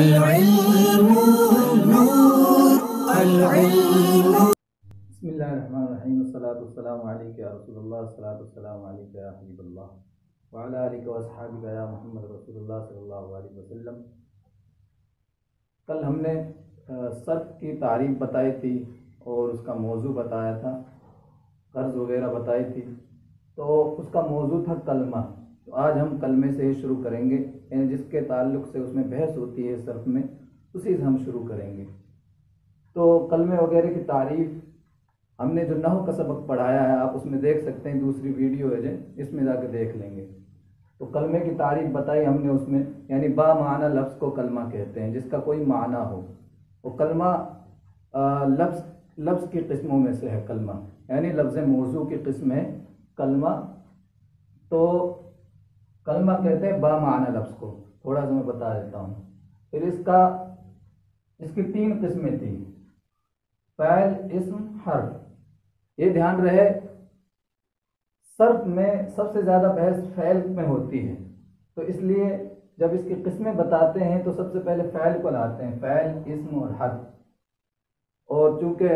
बिस्मिल्लाहिर्रहमानिर्रहीम अस्सलातुवस्सलामु अलैका या रसूलल्लाह अस्सलातुवस्सलामु अलैका या हबीबल्लाह व अला आलिका व अस्हाबिका या मुहम्मद रसूलुल्लाह सल्लल्लाहु अलैहि वसल्लम। कल हमने सर्फ की तारीफ बताई थी और उसका मौजू बताया था, कर्ज वगैरह बताई थी, तो उसका मौजू था कलमा। तो आज हम कलमे से ही शुरू करेंगे, यानी जिसके ताल्लुक़ से उसमें बहस होती है सर्फ में, उसी से हम शुरू करेंगे। तो कलमे वगैरह की तारीफ़ हमने जो नहव का सबक पढ़ाया है, आप उसमें देख सकते हैं, दूसरी वीडियो है जो, इसमें जाकर देख लेंगे। तो कलमे की तारीफ़ बताई हमने उसमें, यानी बा माना लफ्ज़ को कलमा कहते हैं, जिसका कोई माना हो। वो कलमा लफ्ज़ की किस्मों में से है कलमा, यानी लफ्ज़ मौजू की किस्म है कलमा। तो कलमा कहते हैं बा माना लफ्ज़ को। थोड़ा सा मैं बता देता हूँ। फिर इसकी 3 किस्में थी, फ़ैल, इस्म, हर्फ। ये ध्यान रहे, सर्फ में सबसे ज़्यादा बहस फ़ैल में होती है, तो इसलिए जब इसकी किस्में बताते हैं तो सबसे पहले फ़ैल को लाते हैं, फ़ैल, इस्म और हर्फ। और चूँकि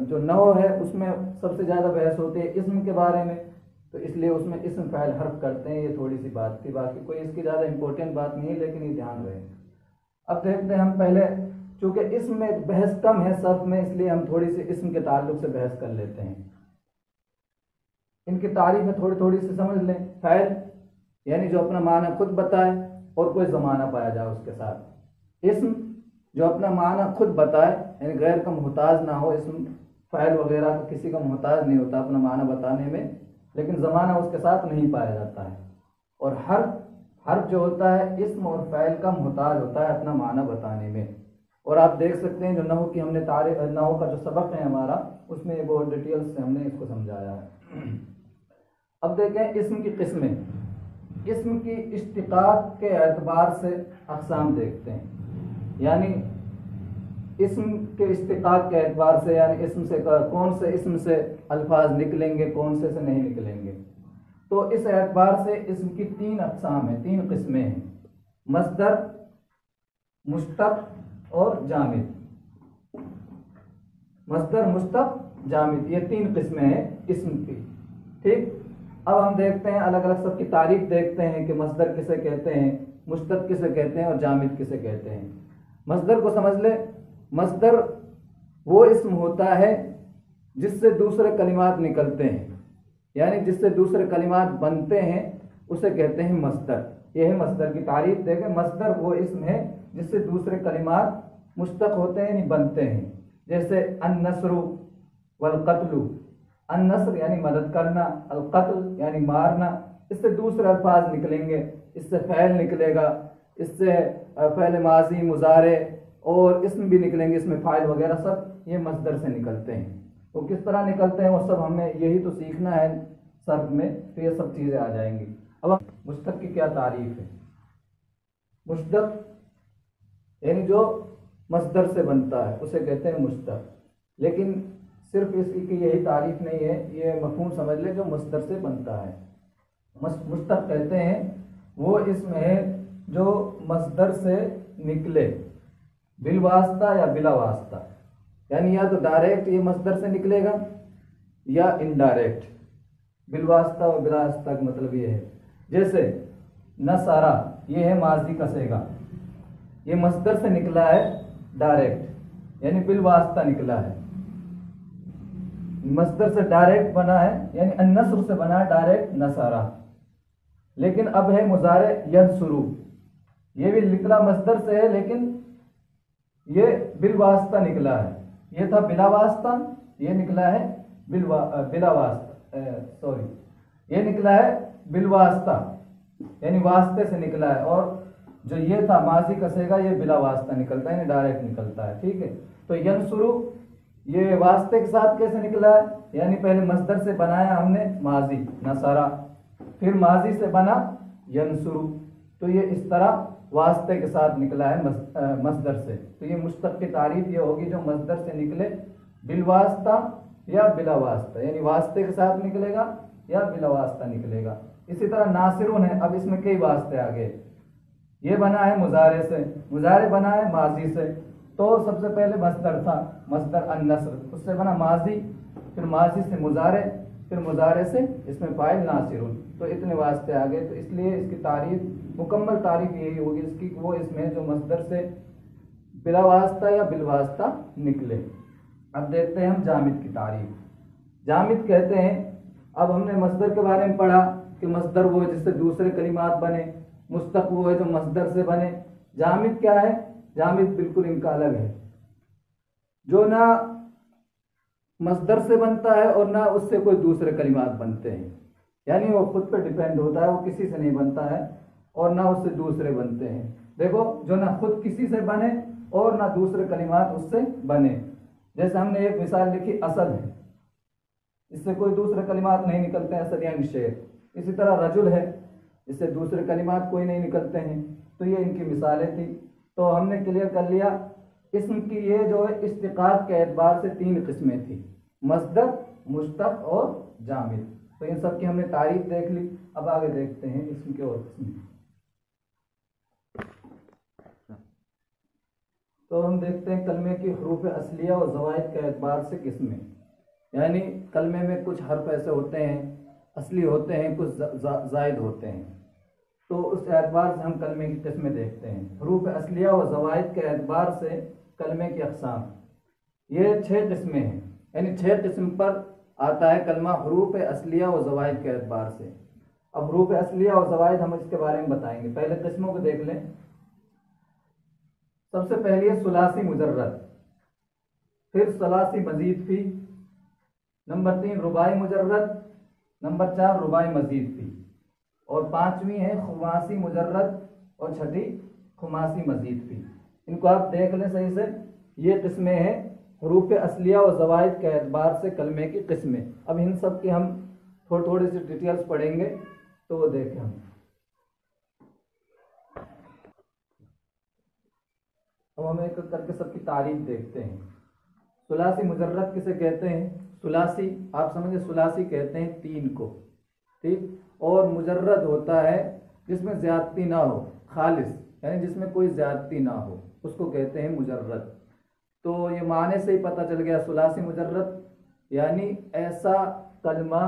जो नहव है उसमें सबसे ज़्यादा बहस होती है इस्म के बारे में, तो इसलिए उसमें इस्म, फ़ैल, हर्फ करते हैं। ये थोड़ी सी बात थी, बाकी कोई इसकी ज़्यादा इम्पोर्टेंट बात नहीं है, लेकिन ये ध्यान रहे। अब देखते हैं हम पहले, चूँकि इसम में बहस कम है सर्फ में, इसलिए हम थोड़ी सी इस्म के ताल्लुक़ से बहस कर लेते हैं। इनकी तारीफ़ थोड़ी सी समझ लें। फ़ैल यानी जो अपना माना खुद बताए और कोई ज़माना पाया जाए उसके साथ। इस्म जो अपना माना खुद बताए, यानी गैर का मोहताज ना हो। इस्म फ़ैल वगैरह का किसी का मोहताज नहीं होता अपना माना बताने में, लेकिन ज़माना उसके साथ नहीं पाया जाता है। और हर्फ जो होता है इस्म और फ़ैल का मोहताज होता है अपना माना बताने में। और आप देख सकते हैं जो नहव की हमने नहव का जो सबक है हमारा, उसमें बहुत डिटेल से हमने इसको समझाया है। अब देखें इस्म की किस्में। इस्म की इश्तिक़ाक़ के एतबार से अक़साम देखते हैं, यानी इस्म के इश्तिक़ाक़ के एतबार से, यानी इस्म से कौन से इस्म से अल्फाज निकलेंगे, कौन से नहीं निकलेंगे। तो इस एतबार से इस्म की 3 अक़साम हैं, 3 किस्में हैं, मस्दर, मुश्तक़ और जामिद। मस्दर, मुश्तक़, जामिद, ये 3 किस्में हैं इस्म की। ठीक, अब हम देखते हैं अलग अलग सबकी तारीफ देखते हैं कि मस्दर किसे कहते हैं, मुश्तक़ किसे कहते हैं और जामिद किसे कहते हैं। मस्दर को समझ ले। मस्दर वो इस्म होता है जिससे दूसरे कलिमात निकलते हैं, यानी जिससे दूसरे कलिमात बनते हैं, उसे कहते हैं मस्दर। यह है मस्दर की तारीफ। देखें, मस्दर वो इस्म है जिससे दूसरे कलिमात मुश्तक़ होते हैं, यानी बनते हैं। जैसे अन-नस्रु वल क़त्लु। अन-नस्र यानी मदद करना, अल-क़त्ल यानी मारना, इससे दूसरे अल्फाज निकलेंगे। इससे फ़ैल निकलेगा, इससे फ़ैल माज़ी, मुज़ारे और इस्म भी निकलेंगे, इसमें फ़ाइल वगैरह सब ये मस्दर से निकलते हैं। तो किस तरह निकलते हैं वो सब हमें यही तो सीखना है सर्फ में, तो ये सब चीज़ें आ जाएंगी। अब मुश्तक़ की क्या तारीफ़ है। मुश्तक़ यानी जो मस्दर से बनता है उसे कहते हैं मुश्तक़। लेकिन सिर्फ इसकी यही तारीफ नहीं है, ये मफ़हूम समझ ले, जो मस्दर से बनता है। मुश्तक़ कहते हैं वो इस्म है जो मस्दर से निकले, बिल वास्ता या बिला वास्ता, यानी या तो डायरेक्ट ये मस्दर से निकलेगा या इनडायरेक्ट। बिल वास्ता और बिला वास्ता का मतलब ये है, जैसे नसारा, ये है माजी का सेगा, ये मस्दर से निकला है डायरेक्ट, यानी बिल वास्ता निकला है। मस्दर से डायरेक्ट बना है, यानी अन-नस्र से बना है डायरेक्ट नसारा। लेकिन अब है मुज़ारे यनसुरु, ये भी निकला मस्दर से है, लेकिन ये बिल वास्ता निकला है। ये था बिला वास्ता, ये निकला है बिला वास्ता, ये निकला है बिल वास्ता, यानी वास्ते से निकला है। और जो ये था माजी कसेगा, ये बिला वास्ता निकलता है, यानी डायरेक्ट निकलता है। ठीक है, तो यनसुरु ये वास्ते के साथ कैसे निकला है, यानी पहले मस्दर से बनाया हमने माजी नसारा, फिर माजी से बना यनसुरु, तो ये इस तरह वास्ते के साथ निकला है मस्दर से। तो ये मुश्तक़ की तारीफ ये होगी जो मस्दर से निकले बिल वास्ता या बिला वास्ता, यानी वास्ते के साथ निकलेगा या बिला वास्ता निकलेगा। इसी तरह नासिरुन है, अब इसमें कई वास्ते आ गए, ये बना है मुजारे से, मुजारे बना है माजी से। तो सबसे पहले मस्दर था, मस्दर अन-नस्र, उससे बना माजी, फिर माजी से मुजारे, फिर मुजारे से इसमें फाइल नासिरुन। तो इतने वास्ते आ गए। तो इसलिए इसकी तारीफ, मुकम्मल तारीफ यही होगी इसकी, वो इसमें जो मस्दर से बिला वास्ता या बिल वास्ता निकले। अब देखते हैं हम जामिद की तारीफ। जामिद कहते हैं, अब हमने मस्दर के बारे में पढ़ा कि मस्दर वो है जिससे दूसरे कलिमात बने, मुस्तक वो है जो मस्दर से बने। जामिद क्या है? जामिद बिल्कुल इनका अलग है, जो ना मस्दर से बनता है और ना उससे कोई दूसरे कलिमात बनते हैं, यानी वो खुद पे डिपेंड होता है, वो किसी से नहीं बनता है और ना उससे दूसरे बनते हैं। देखो, जो ना खुद किसी से बने और ना दूसरे कलिमात उससे बने। जैसे हमने एक मिसाल लिखी, असद है, इससे कोई दूसरे कलिमात नहीं निकलते हैं, असद यानी शेर। इसी तरह रजुल है, इससे दूसरे कलिमात कोई नहीं निकलते हैं। तो ये इनकी मिसालें थी। तो हमने क्लियर कर लिया इस्म की ये जो है इस्तिकाक के एतबार से 3 किस्में थी, मस्दर, मुश्तक और जामिद। तो इन सब की हमने तारीफ देख ली। अब आगे देखते हैं इस्म के और किस्में। तो हम देखते हैं कलमे की हरूफ असलिया और ज़वाइद के एतबार से किस्में, यानी कलमे में कुछ हर्फ ऐसे होते हैं असली होते हैं, कुछ जायद होते हैं। तो उस एतबार से हम कलमे की किस्में देखते हैं। हरूफ असलिया और ज़वाइद के एतबार से कलमे की अक़साम, ये 6 किस्में हैं, यानी 6 किस्म पर आता है कलमा हरूफ असलिया और ज़वाइद के एतबार से। अब हरूफ असलिया और ज़वाइद हम इसके बारे में बताएंगे। पहले किस्मों को देख लें। सबसे पहली है सुलासी मुजर्रद, फिर सलासी मजीद फी, नंबर 3 रुबाई मुजर्रद, नंबर 4 रुबाई मजीद फी, और 5वीं है खुमासी मुजर्रद और 6ठी खुमासी मजीद फी। इनको आप देख लें सही से। ये किस्में हैं हरूफ असलिया और ज़वाइद के एतबार से कलमे की किस्में। अब इन सब की हम थोड़ी सी डिटेल्स पढ़ेंगे, तो वो देखें हम। अब हम एक करके सबकी तारीफ देखते हैं। सुलासी मुजर्रद किसे कहते हैं? सुलासी आप समझे, सुलासी कहते हैं 3 को, ठीक। और मुजर्रद होता है जिसमें ज्यादती ना हो, खालिस, यानी जिसमें कोई ज्यादती ना हो, उसको कहते हैं मुजर्रद। तो ये माने से ही पता चल गया, सुलासी मुजर्रद यानी ऐसा कलमा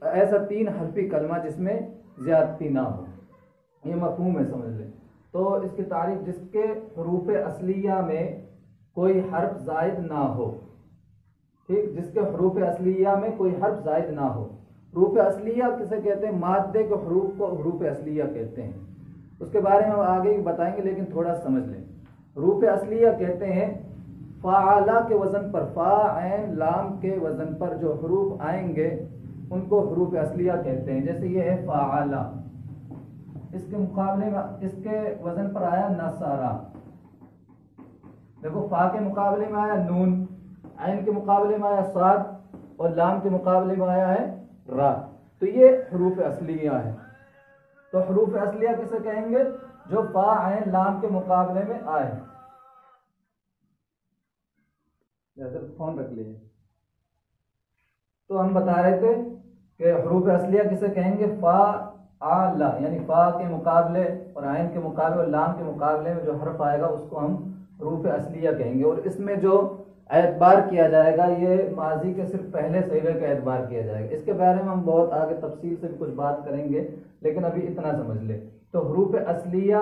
ऐसा 3 हरफी कलमा जिसमें ज्यादती ना हो। ये मफहूम है, समझ लें। तो इसकी तारीफ, जिसके हरूफ असलिया में कोई हर्फ जायद ना हो, ठीक, जिसके हरूफ असलिया में कोई हर्फ जायद ना हो। हरूफ असलिया किसे कहते हैं? मादे के हरूफ को हरूफ असलिया कहते हैं। उसके बारे में हम आगे बताएंगे, लेकिन थोड़ा समझ लें। हरूफ असलिया कहते हैं फ़ाअला के वज़न पर, फ़ा ऐन लाम के वज़न पर जो हरूफ आएंगे उनको हरूफ असलिया कहते हैं। जैसे ये है फ़ाअला, इसके मुकाबले में इसके वजन पर आया नसारा। देखो, फा के मुकाबले में आया नून, ऐन के मुकाबले में आया साद और लाम के मुकाबले में आया है रा। तो ये हरूफ असलिया है। तो हरूफ असलिया किसे कहेंगे? जो फा ऐन लाम के मुकाबले में आए। फोन रख लिए। तो हम बता रहे थे कि हरूफ असलिया किसे कहेंगे? फा आला, यानी फा के मुकाबले और आइन के मुकाबले और लाम के मुकाबले में जो हर्फ आएगा उसको हम हरूफ असलिया कहेंगे। और इसमें जो एतबार किया जाएगा, ये माजी के सिर्फ पहले सहीवे का एतबार किया जाएगा। इसके बारे में हम बहुत आगे तफसील से भी कुछ बात करेंगे, लेकिन अभी इतना समझ ले। तो हरूफ असलिया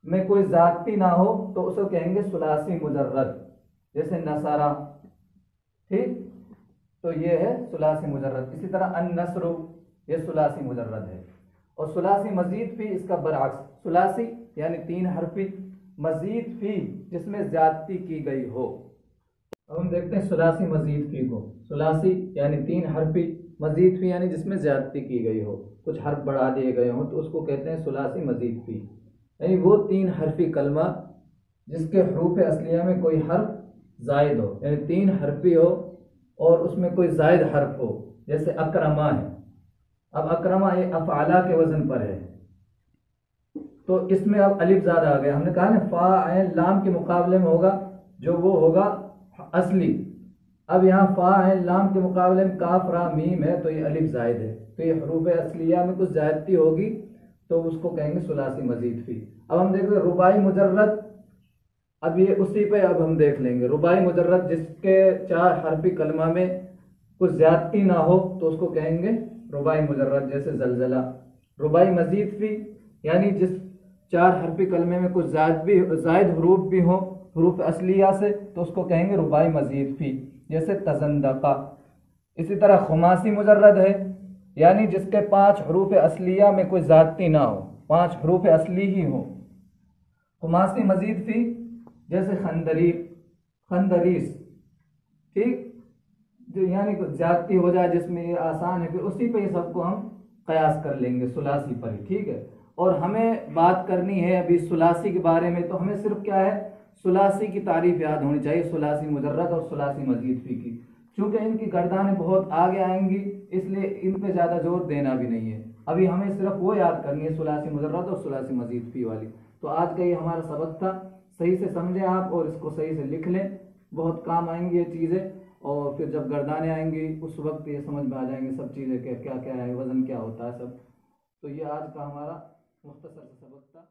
में कोई ज़ाती ना हो तो उसको कहेंगे सुलासी मुजर्रद, जैसे नसारा, ठीक। तो ये है सुलासी मुजर्रद। इसी तरह अन-नस्रु, ये सुलासी मुजर्रद है। और सुलासी मजीद फी इसका बरअक्स, सुलासी यानी 3 हरफी, मजीद फी जिसमें ज्यादती की गई हो। अब हम देखते हैं सुलासी मजीद फी को। सुलासी यानी 3 हरफी, मजीद फी यानी जिसमें ज्यादती की गई हो, कुछ हर्फ बढ़ा दिए गए हो, तो उसको कहते हैं सुलासी मजीद फी। यानी वो 3 हरफी कलमा जिसके हरूफ असलिया में कोई हर्फ जायद हो, यानी 3 हरफी हो और उसमें कोई जायद हर्फ हो। जैसे अकरमा है। अब अकरमा ये अफ़अला के वजन पर है, तो इसमें अब अलिफ ज़ादा आ गया। हमने कहा ना फ़ा ऐन लाम के मुकाबले में होगा जो वो होगा असली। अब यहाँ फ़ा ऐन लाम के मुकाबले में काफ रा मीम है, तो ये अलिफ ज़ायद है। तो ये हरूफ असलिया में कुछ ज़ायदती होगी, तो उसको कहेंगे सुलासी मजीद फी। अब हम देख रहे हैं रुबाई मुजर्रद, अब ये उसी पे अब हम देख लेंगे। रुबाई मुजर्रद जिसके 4 हरफी कलमा में कुछ ज्यादती ना हो तो उसको कहेंगे रुबाई मुजर्रद, जैसे जलजला। रुबाई मजीद फी यानी जिस 4 हरफी कलमे में कुछ जायद हरूफ भी हो हरूफ असलिया से, तो उसको कहेंगे रुबाई मजीद फी, जैसे तजंदका। इसी तरह खुमासी मुजर्रद है, यानी जिसके 5 हरूफ असलिया में कोई ज्यादती ना हो, 5 हरूफ असली ही हो। खुमासी मजीद फी जैसे खंदरी, खंदरीस, ठीक, जो यानी कुछ ज्यादती हो जाए जिसमें ये आसान है, फिर उसी पे ये सबको हम कयास कर लेंगे सुलासी पर ही, ठीक है। और हमें बात करनी है अभी सुलासी के बारे में, तो हमें सिर्फ क्या है, सुलासी की तारीफ याद होनी चाहिए, सुलासी मुजर्रद और सुलासी मजीद फी की। चूंकि इनकी गर्दानें बहुत आगे आएंगी इसलिए इन पे ज़्यादा जोर देना भी नहीं है, अभी हमें सिर्फ वो याद करनी है, सुलासी मुजर्रद और सुलासी मजीद फी वाली। तो आज का ये हमारा सबक था, सही से समझें आप और इसको सही से लिख लें, बहुत काम आएंगी ये चीज़ें। और फिर जब गर्दानें आएंगी उस वक्त ये समझ में आ जाएंगे सब चीज़ें, क्या क्या है, वज़न क्या होता है सब। तो ये आज का हमारा मुख्तसर सबक था।